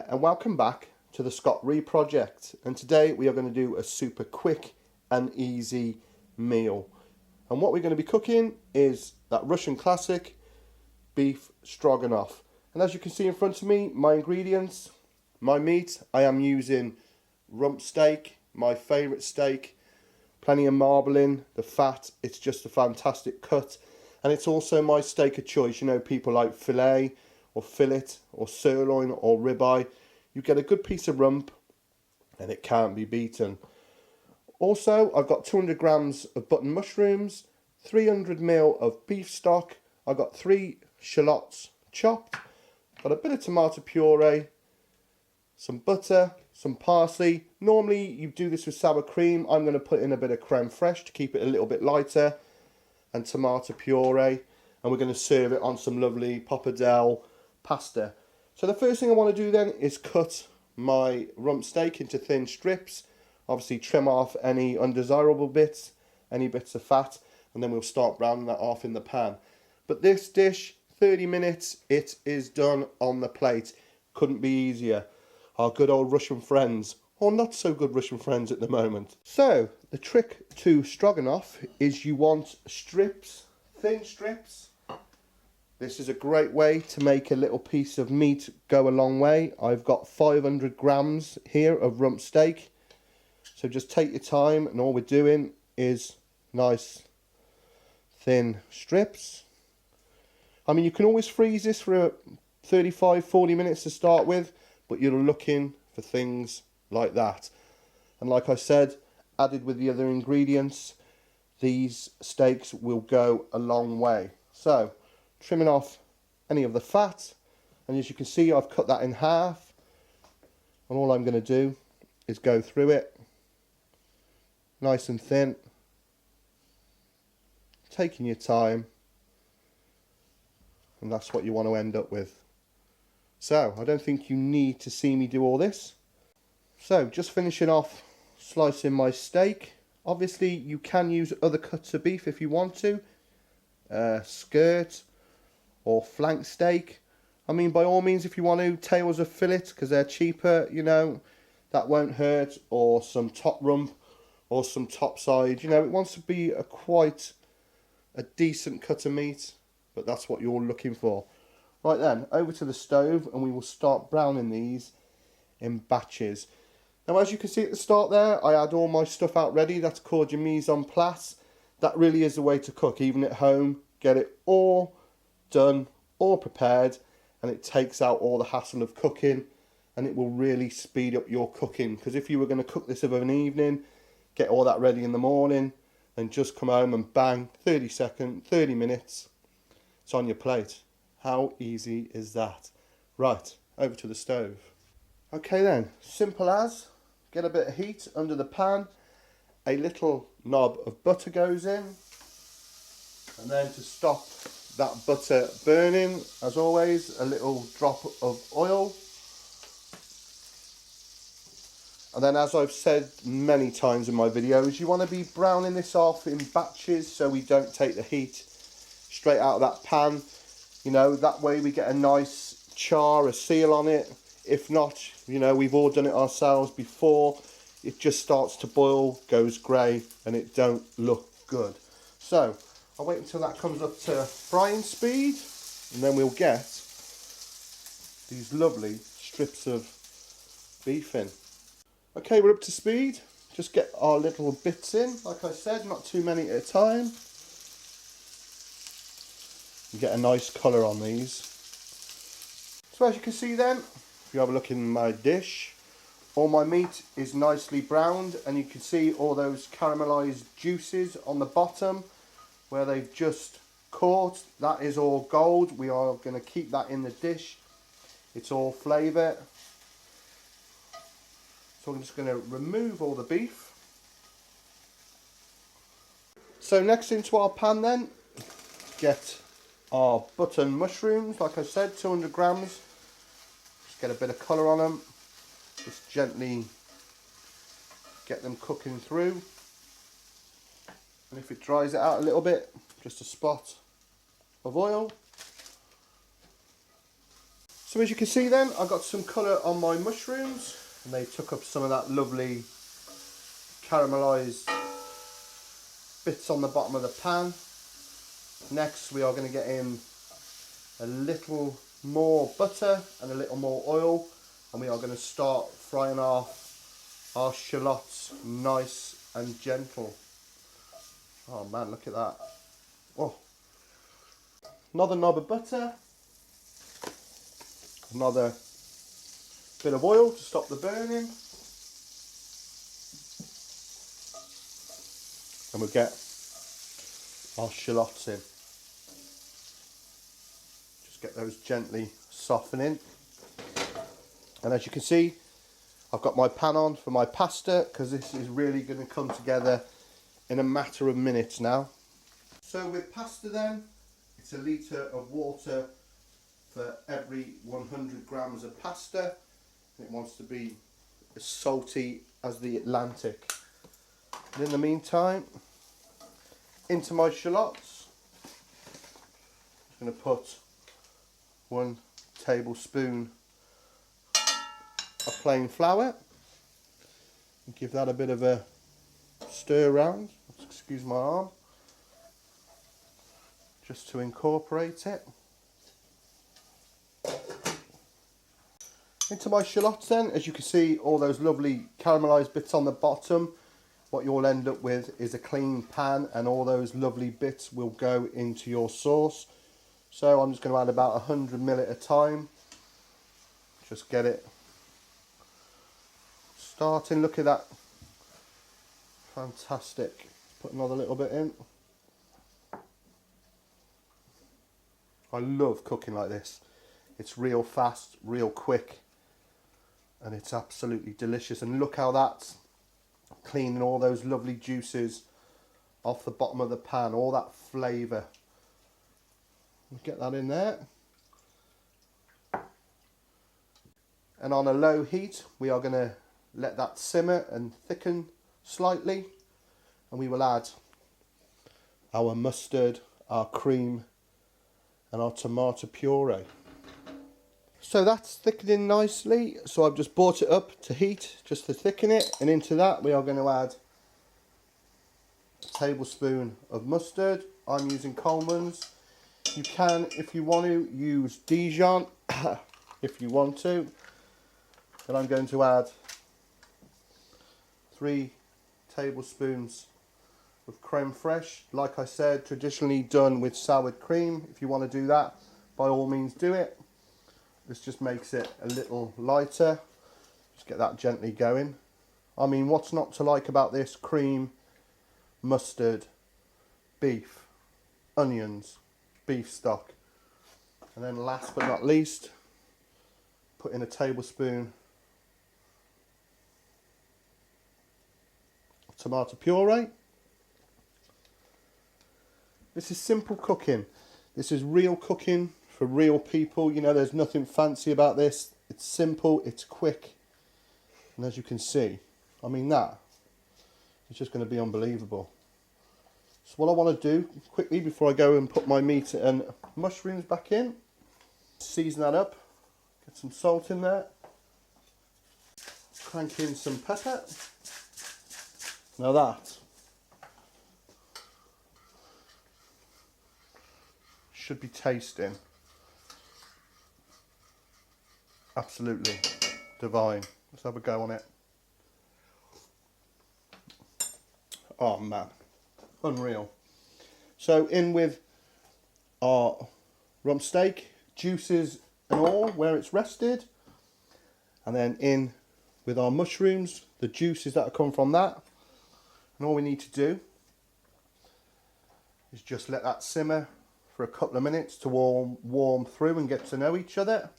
there, and welcome back to the Scott Ree Project. And today we are going to do a super quick and easy meal. And what we're going to be cooking is that Russian classic beef stroganoff. And as you can see in front of me, my ingredients, my meat, I am using rump steak, my favourite steak, plenty of marbling, the fat, it's just a fantastic cut. And it's also my steak of choice. You know, people like filet or fillet or sirloin or ribeye. You get a good piece of rump and it can't be beaten. Also, I've got 200 grams of button mushrooms, 300 ml of beef stock. I've got 3 shallots chopped, got a bit of tomato puree, some butter, some parsley. Normally you do this with sour cream. I'm going to put in a bit of creme fraiche to keep it a little bit lighter, and tomato puree, and we're going to serve it on some lovely pappardelle pasta. So the first thing I want to do then is cut my rump steak into thin strips. Obviously trim off any undesirable bits, any bits of fat, and then we'll start browning that off in the pan. But this dish, 30 minutes, it is done on the plate. Couldn't be easier. Our good old Russian friends, or not so good Russian friends at the moment. So the trick to stroganoff is you want strips, thin strips. This is a great way to make a little piece of meat go a long way. I've got 500 grams here of rump steak. So just take your time, and all we're doing is nice thin strips. I mean, you can always freeze this for 35-40 minutes to start with, but you're looking for things like that. And like I said, added with the other ingredients, these steaks will go a long way. So trimming off any of the fat, and as you can see, I've cut that in half, and all I'm going to do is go through it nice and thin, taking your time, and that's what you want to end up with. So I don't think you need to see me do all this. So just finishing off slicing my steak. Obviously you can use other cuts of beef if you want to, skirt or flank steak. I mean, by all means, if you want to, tails of fillet, because they're cheaper, you know, that won't hurt, or some top rump or some top side. You know, it wants to be quite a decent cut of meat, but that's what you're looking for. Right then, over to the stove, and we will start browning these in batches. Now, as you can see at the start there, I had all my stuff out ready. That's called your mise en place. That really is the way to cook, even at home. Get it all done, all prepared, and it takes out all the hassle of cooking, and it will really speed up your cooking. Because if you were going to cook this of an evening, get all that ready in the morning, and just come home and bang, 30 minutes, it's on your plate. How easy is that? Right, over to the stove. Okay then, simple as, get a bit of heat under the pan, a little knob of butter goes in, and then to stop that butter burning, as always, a little drop of oil. And then, as I've said many times in my videos, you want to be browning this off in batches so we don't take the heat straight out of that pan. You know, that way we get a nice char, a seal on it. If not, you know, we've all done it ourselves before. It just starts to boil, goes grey, and it don't look good. So I'll wait until that comes up to frying speed, and then we'll get these lovely strips of beef in. Okay, we're up to speed. Just get our little bits in, like I said, not too many at a time. You get a nice colour on these. So as you can see then, if you have a look in my dish, all my meat is nicely browned, and you can see all those caramelised juices on the bottom where they've just caught. That is all gold. We are going to keep that in the dish. It's all flavour. So I'm just going to remove all the beef. So next into our pan then, get our button mushrooms, like I said, 200 grams. Just get a bit of colour on them. Just gently get them cooking through. And if it dries it out a little bit, just a spot of oil. So as you can see then, I got some colour on my mushrooms and they took up some of that lovely caramelised bits on the bottom of the pan. Next we are going to get in a little more butter and a little more oil, and we are going to start frying off our shallots nice and gentle. Oh man, look at that. Oh, another knob of butter, another bit of oil to stop the burning, and we'll get our shallots in. Just get those gently softening. And as you can see, I've got my pan on for my pasta because this is really going to come together in a matter of minutes now. So with pasta then, it's a litre of water for every 100 grams of pasta. It wants to be as salty as the Atlantic. And in the meantime, into my shallots, I'm going to put 1 tablespoon of plain flour and give that a bit of a stir around. Excuse my arm, just to incorporate it. Into my shallots then, as you can see, all those lovely caramelised bits on the bottom. What you'll end up with is a clean pan, and all those lovely bits will go into your sauce. So I'm just going to add about 100 ml at a time. Just get it starting. Look at that. Fantastic. Put another little bit in. I love cooking like this. It's real fast, real quick, and it's absolutely delicious. And look how that's cleaning all those lovely juices off the bottom of the pan, all that flavour. Get that in there. And on a low heat, we are going to let that simmer and thicken slightly, and we will add our mustard, our cream and our tomato puree. So that's thickening nicely, so I've just brought it up to heat just to thicken it, and into that we are going to add a tablespoon of mustard. I'm using Coleman's. You can, if you want to, use Dijon if you want to. Then I'm going to add 3 tablespoons of creme fraiche. Like I said, traditionally done with soured cream. If you want to do that, by all means do it. This just makes it a little lighter. Just get that gently going. I mean, what's not to like about this? Cream, mustard, beef, onions, beef stock. And then last but not least, put in a tablespoon of tomato puree. This is simple cooking. This is real cooking for real people. You know, there's nothing fancy about this. It's simple, it's quick. And as you can see, I mean, that is just going to be unbelievable. So what I want to do quickly before I go and put my meat and mushrooms back in, season that up, get some salt in there, crank in some pepper. Now that should be tasting absolutely divine. Let's have a go on it. Oh man, unreal. So in with our rump steak, juices and all where it's rested, and then in with our mushrooms, the juices that have come from that. And all we need to do is just let that simmer for a couple of minutes to warm through and get to know each other.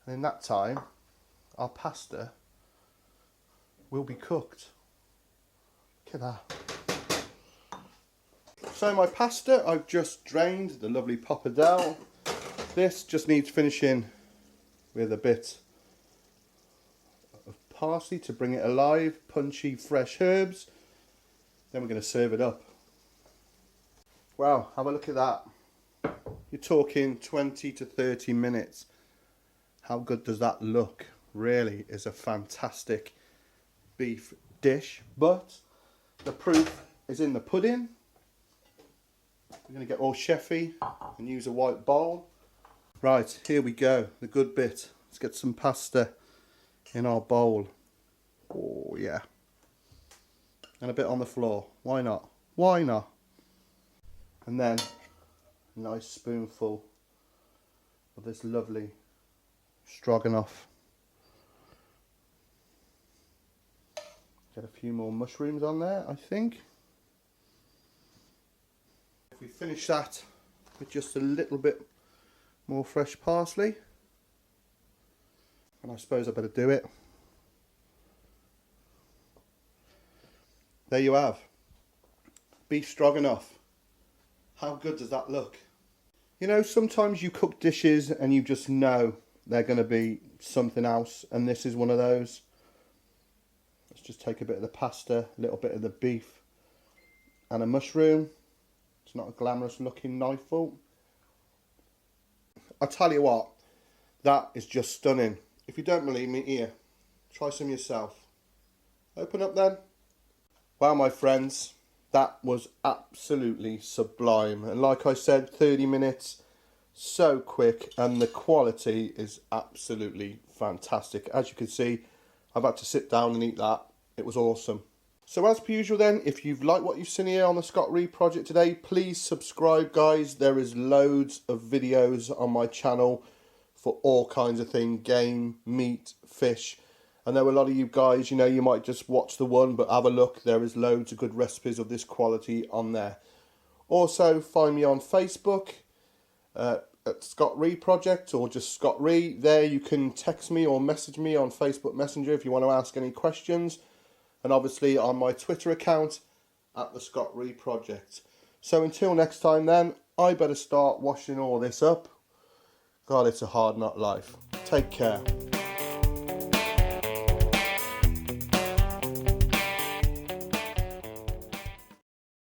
And in that time, our pasta will be cooked. Look at that. So my pasta, I've just drained the lovely pappardelle. This just needs finishing with a bit of parsley to bring it alive, punchy fresh herbs. Then we're going to serve it up. Wow, have a look at that. You're talking 20 to 30 minutes How good does that look? Really is a fantastic beef dish, but the proof is in the pudding. We're going to get all chefy and use a white bowl. Right, here we go, the good bit. Let's get some pasta in our bowl. Oh yeah. And a bit on the floor. Why not? Why not? And then a nice spoonful of this lovely stroganoff. Get a few more mushrooms on there, I think. If we finish that with just a little bit more fresh parsley, and I suppose I better do it. There you have beef stroganoff. How good does that look? You know, sometimes you cook dishes and you just know they're going to be something else, and this is one of those. Let's just take a bit of the pasta, a little bit of the beef, and a mushroom. It's not a glamorous looking knifeful. I'll tell you what, that is just stunning. If you don't believe me, here, try some yourself. Open up then. Wow, my friends, that was absolutely sublime. And like I said, 30 minutes, so quick, and the quality is absolutely fantastic. As you can see, I've had to sit down and eat that. It was awesome. So as per usual then, if you've liked what you've seen here on the Scott Rea Project today, please subscribe, guys. There is loads of videos on my channel for all kinds of things, game, meat, fish. I know a lot of you guys, you know, you might just watch the one, but have a look. There is loads of good recipes of this quality on there. Also, find me on Facebook at Scott Rea Project, or just Scott Rea. There you can text me or message me on Facebook Messenger if you want to ask any questions. And obviously on my Twitter account at the Scott Rea Project. So until next time then, I better start washing all this up. God, it's a hard nut life. Take care.